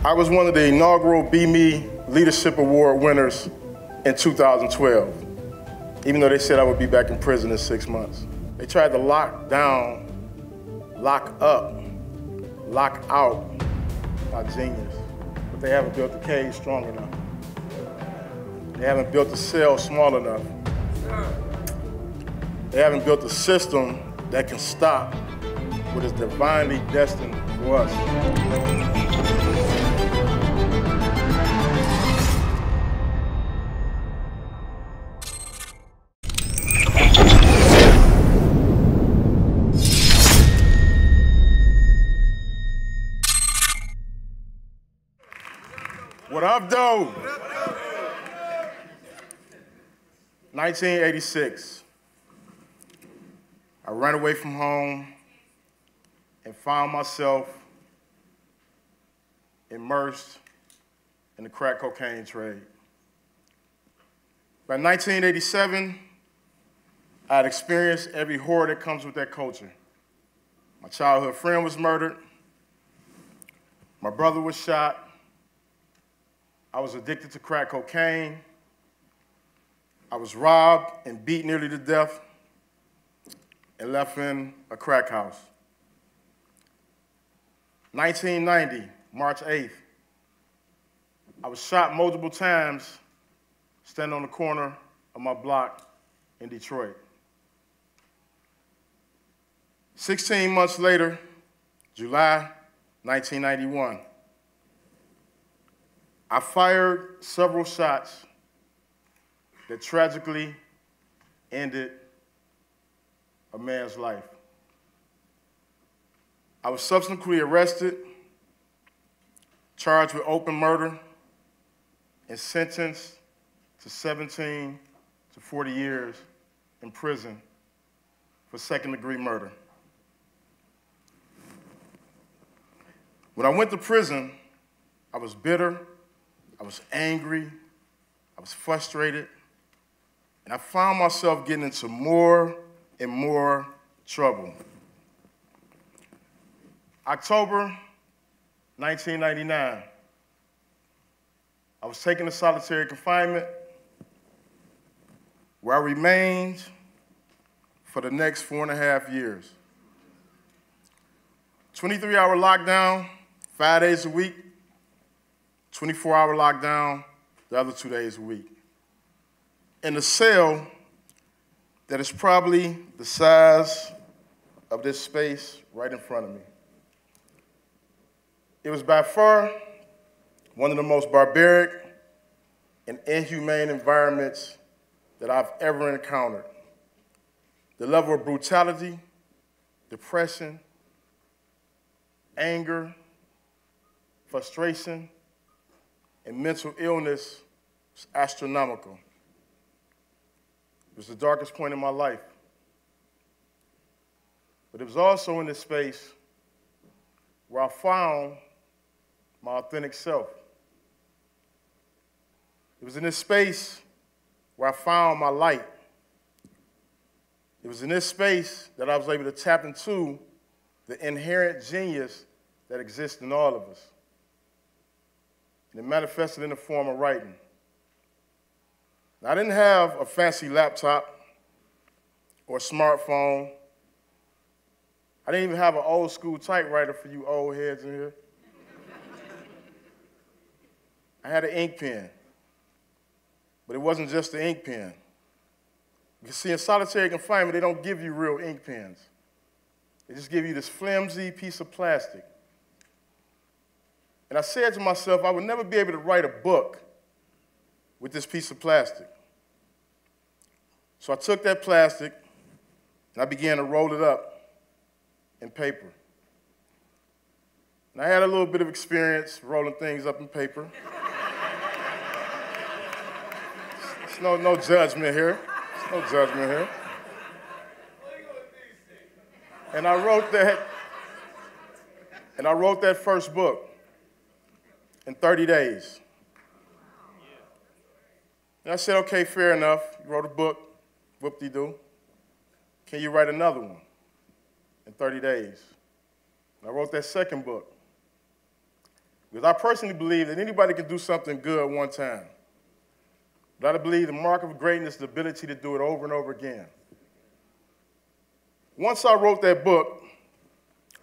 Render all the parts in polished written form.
I was one of the inaugural BMe Leadership Award winners in 2012, even though they said I would be back in prison in 6 months. They tried to lock down, lock up, lock out our genius, but they haven't built the cage strong enough. They haven't built the cell small enough. They haven't built a system that can stop what is divinely destined for us. What up, though? 1986. I ran away from home and found myself immersed in the crack cocaine trade. By 1987, I had experienced every horror that comes with that culture. My childhood friend was murdered. My brother was shot. I was addicted to crack cocaine. I was robbed and beat nearly to death and left in a crack house. 1990, March 8th, I was shot multiple times standing on the corner of my block in Detroit. 16 months later, July 1991, I fired several shots that tragically ended a man's life. I was subsequently arrested, charged with open murder, and sentenced to 17 to 40 years in prison for second-degree murder. When I went to prison, I was bitter, I was angry, I was frustrated, and I found myself getting into more and more trouble. October 1999, I was taken to solitary confinement where I remained for the next 4.5 years. 23-hour lockdown, 5 days a week, 24-hour lockdown, the other 2 days a week. In a cell that is probably the size of this space right in front of me. It was by far one of the most barbaric and inhumane environments that I've ever encountered. The level of brutality, depression, anger, frustration, and mental illness was astronomical. It was the darkest point in my life. But it was also in this space where I found my authentic self. It was in this space where I found my light. It was in this space that I was able to tap into the inherent genius that exists in all of us. And it manifested in the form of writing. Now, I didn't have a fancy laptop or a smartphone. I didn't even have an old school typewriter for you old heads in here. I had an ink pen, but it wasn't just the ink pen. You see, in solitary confinement, they don't give you real ink pens. They just give you this flimsy piece of plastic. And I said to myself, I would never be able to write a book with this piece of plastic. So I took that plastic and I began to roll it up in paper. And I had a little bit of experience rolling things up in paper. There's no judgment here. There's no judgment here. And I wrote that first book in 30 days. And I said, okay, fair enough. You wrote a book, whoop-de-doo. Can you write another one in 30 days? And I wrote that second book. Because I personally believe that anybody can do something good one time. But I believe the mark of greatness is the ability to do it over and over again. Once I wrote that book,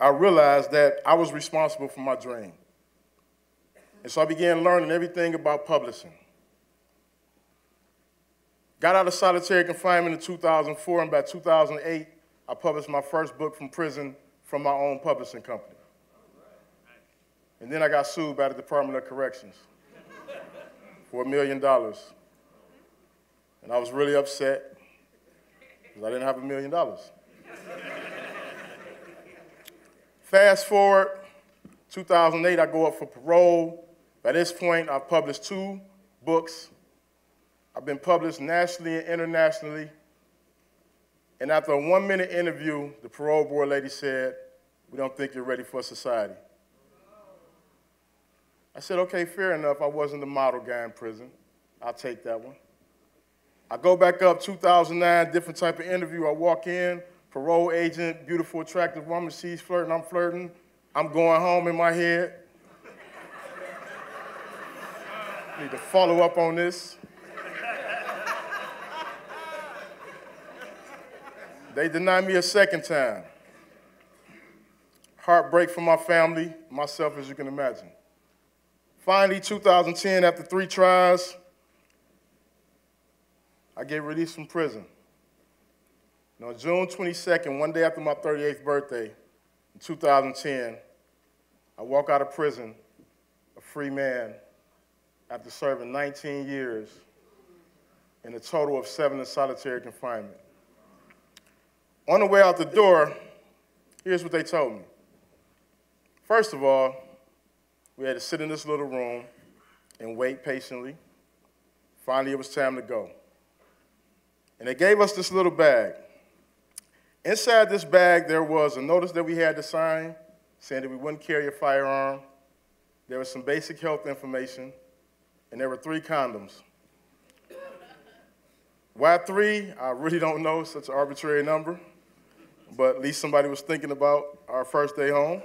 I realized that I was responsible for my dream. And so I began learning everything about publishing. Got out of solitary confinement in 2004, and by 2008, I published my first book from prison from my own publishing company. And then I got sued by the Department of Corrections for $1 million. And I was really upset because I didn't have $1 million. Fast forward, 2008, I go up for parole. By this point, I've published 2 books. I've been published nationally and internationally. And after a 1-minute interview, the parole board lady said, "We don't think you're ready for society." I said, okay, fair enough. I wasn't the model guy in prison. I'll take that one. I go back up, 2009, different type of interview. I walk in, parole agent, beautiful, attractive woman. She's flirting, I'm flirting. I'm going home in my head. Need to follow up on this. They denied me a second time. Heartbreak for my family, myself, as you can imagine. Finally, 2010, after 3 tries, I get released from prison. And on June 22nd, one day after my 38th birthday, in 2010, I walk out of prison, a free man, after serving 19 years and a total of 7 in solitary confinement. On the way out the door, here's what they told me. First of all, we had to sit in this little room and wait patiently. Finally, it was time to go. And they gave us this little bag. Inside this bag, there was a notice that we had to sign saying that we wouldn't carry a firearm. There was some basic health information, and there were 3 condoms. Why 3? I really don't know, such an arbitrary number, but at least somebody was thinking about our first day home.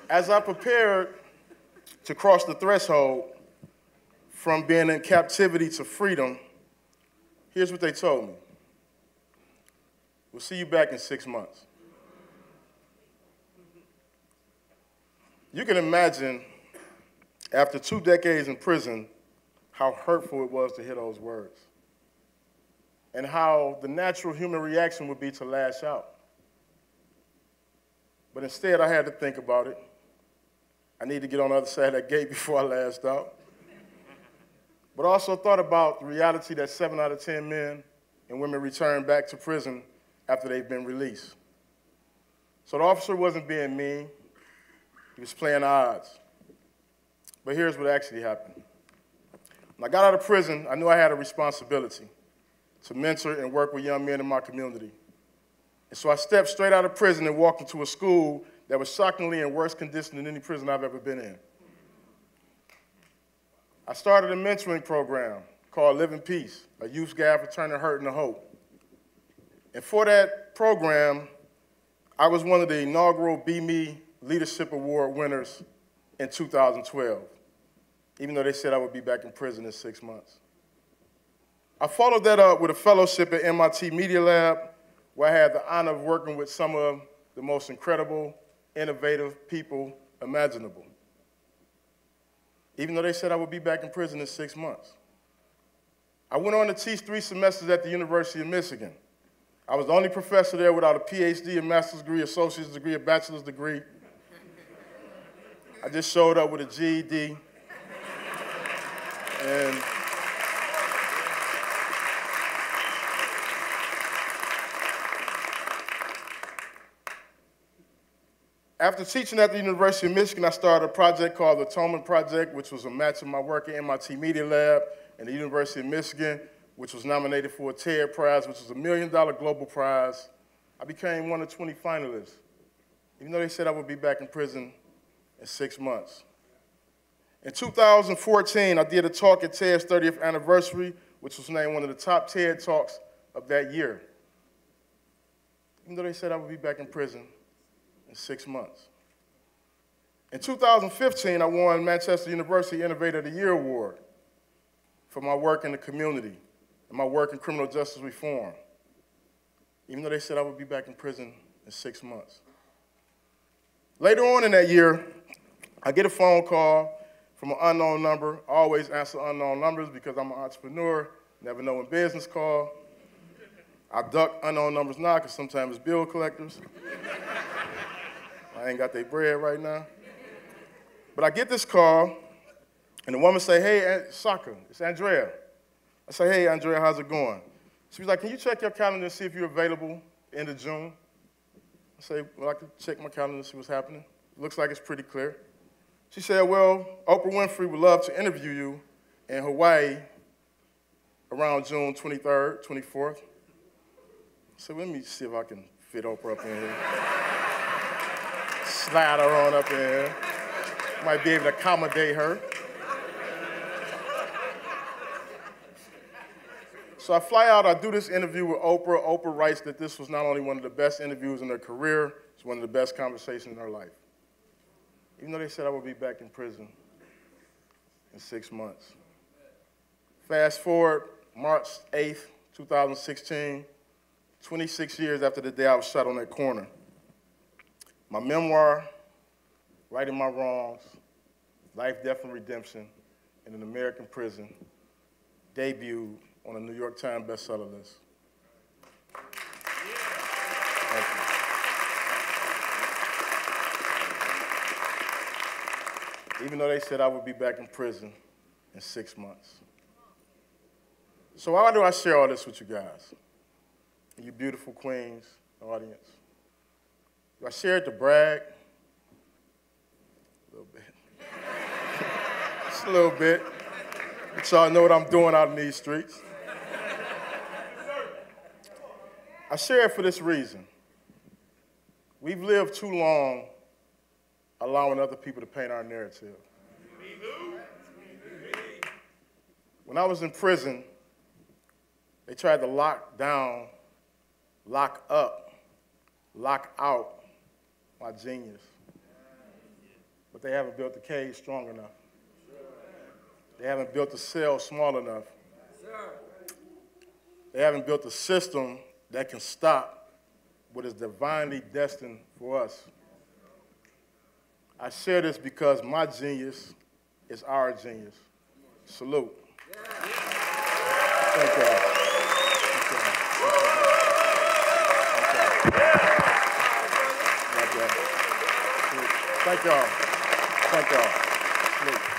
As I prepared to cross the threshold from being in captivity to freedom, here's what they told me. We'll see you back in 6 months. You can imagine, after 2 decades in prison, how hurtful it was to hear those words and how the natural human reaction would be to lash out. But instead, I had to think about it. I need to get on the other side of that gate before I lashed out. But I also thought about the reality that 7 out of 10 men and women return back to prison after they've been released. So the officer wasn't being mean. He was playing odds. But here's what actually happened. When I got out of prison, I knew I had a responsibility to mentor and work with young men in my community. And so I stepped straight out of prison and walked into a school that was shockingly in worse condition than any prison I've ever been in. I started a mentoring program called Live in Peace, a youth guide for turning hurt into hope. And for that program, I was one of the inaugural BMe Leadership Award winners in 2012, even though they said I would be back in prison in 6 months. I followed that up with a fellowship at MIT Media Lab, where I had the honor of working with some of the most incredible, innovative people imaginable, even though they said I would be back in prison in 6 months. I went on to teach 3 semesters at the University of Michigan. I was the only professor there without a PhD, a master's degree, associate's degree, a bachelor's degree. I just showed up with a GED. And after teaching at the University of Michigan, I started a project called the Atonement Project, which was a match of my work at MIT Media Lab and the University of Michigan, which was nominated for a TED Prize, which was a $1 million global prize. I became one of 20 finalists, even though they said I would be back in prison in 6 months. In 2014, I did a talk at TED's 30th anniversary, which was named one of the top TED Talks of that year. even though they said I would be back in prison in 6 months. In 2015, I won Manchester University Innovator of the Year Award for my work in the community and my work in criminal justice reform, even though they said I would be back in prison in 6 months. Later on in that year, I get a phone call from an unknown number. I always answer unknown numbers because I'm an entrepreneur, never know when business call. I duck unknown numbers now because sometimes it's bill collectors. I ain't got their bread right now. But I get this call, and the woman say, hey, Shaka, it's Andrea. I say, hey, Andrea, how's it going? She was like, can you check your calendar and see if you're available end of June? I say, well, I can check my calendar and see what's happening. Looks like it's pretty clear. She said, well, Oprah Winfrey would love to interview you in Hawaii around June 23rd, 24th. So let me see if I can fit Oprah up in here. Slide her on up in here. Might be able to accommodate her. So I fly out, I do this interview with Oprah. Oprah writes that this was not only one of the best interviews in her career, it's one of the best conversations in her life. Even though they said I would be back in prison in 6 months. Fast forward, March 8th, 2016, 26 years after the day I was shot on that corner. My memoir, Righting My Wrongs, Life, Death, and Redemption in an American Prison, debuted on a New York Times bestseller list. Thank you. Even though they said I would be back in prison in 6 months. So why do I share all this with you guys? You beautiful queens, audience. Do I share it to brag? A little bit. Just a little bit. But y'all know what I'm doing out in these streets. I share it for this reason. We've lived too long allowing other people to paint our narrative. When I was in prison, they tried to lock down, lock up, lock out my genius. But they haven't built the cage strong enough. They haven't built the cell small enough. They haven't built a system that can stop what is divinely destined for us. I share this because my genius is our genius. Salute. Thank y'all. Thank y'all. Thank y'all. Thank y'all.